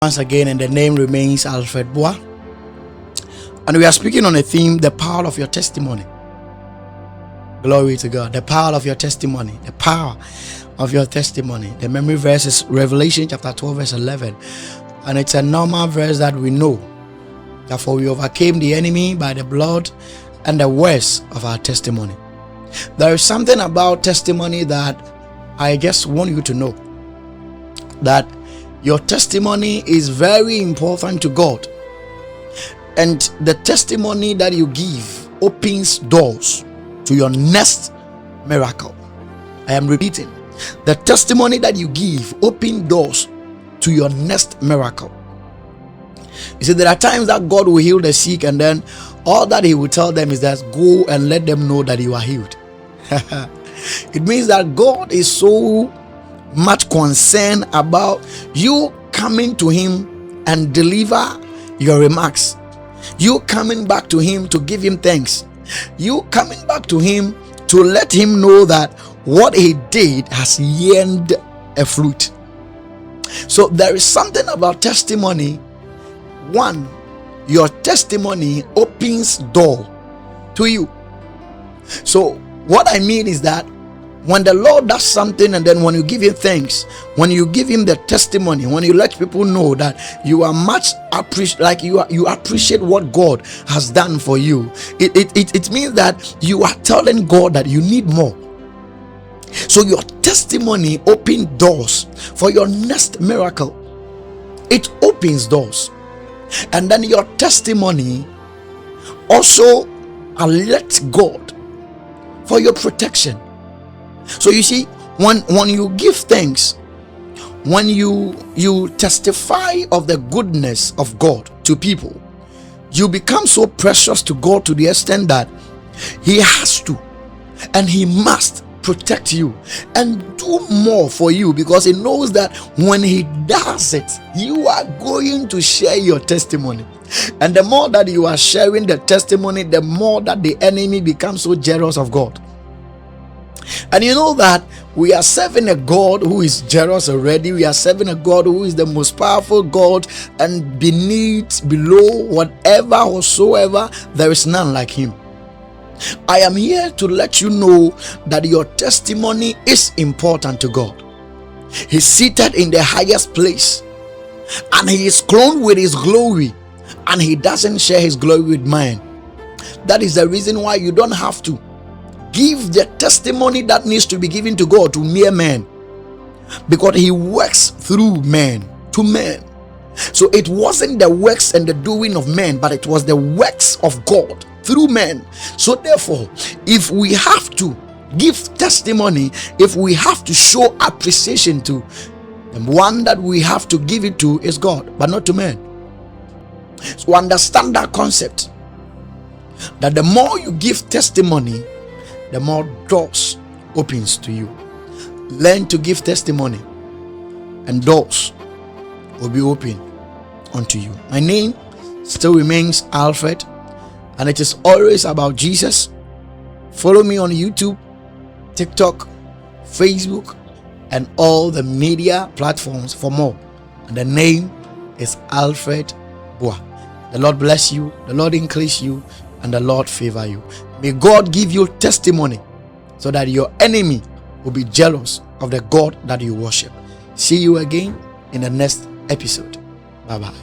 Once again, and the name remains Alfred Buah. And we are speaking on a theme, the power of your testimony. Glory to God. The power of your testimony. The power of your testimony. The memory verse is Revelation chapter 12 verse 11. And it's a normal verse that we know. Therefore we overcame the enemy by the blood and the words of our testimony. There is something about testimony that I just want you to know. That your testimony is very important to God, and the testimony that you give opens doors to your next miracle. I am repeating, the testimony that you give opens doors to your next miracle. You see, there are times that God will heal the sick, and then all that He will tell them is that go and let them know that you are healed. It means that God is so much concerned about you coming to Him and deliver your remarks, you coming back to Him to give Him thanks, you coming back to Him to let Him know that what He did has yielded a fruit. So there is something about testimony. One, your testimony opens door to you. So what I mean is that when the Lord does something, and then when you give Him thanks, when you give Him the testimony, when you let people know that you are much you appreciate what God has done for you, it means that you are telling God that you need more. So your testimony opens doors for your next miracle. It opens doors, and then your testimony also alerts God for your protection. So you see, when you give thanks, when you testify of the goodness of God to people, you become so precious to God to the extent that He has to and He must protect you and do more for you, because He knows that when He does it, you are going to share your testimony. And the more that you are sharing the testimony, the more that the enemy becomes so jealous of God. And you know that we are serving a God who is jealous already. We are serving a God who is the most powerful God, and below, whatever whatsoever, there is none like Him. I am here to let you know that your testimony is important to God. He's seated in the highest place, and He is clothed with His glory, and He doesn't share His glory with man. That is the reason why you don't have to give the testimony that needs to be given to God to mere men, because He works through men to men. So it wasn't the works and the doing of men, but it was the works of God through men. So therefore, if we have to give testimony, if we have to show appreciation to, the one that we have to give it to is God, but not to men. So understand that concept, that the more you give testimony, the more doors opens to you. Learn to give testimony, and doors will be open unto you. My name still remains Alfred, and it is always about Jesus. Follow me on YouTube, TikTok, Facebook, and all the media platforms for more. And the name is Alfred Buah. The Lord bless you, the Lord increase you, and the Lord favor you. May God give you testimony so that your enemy will be jealous of the God that you worship. See you again in the next episode. Bye bye.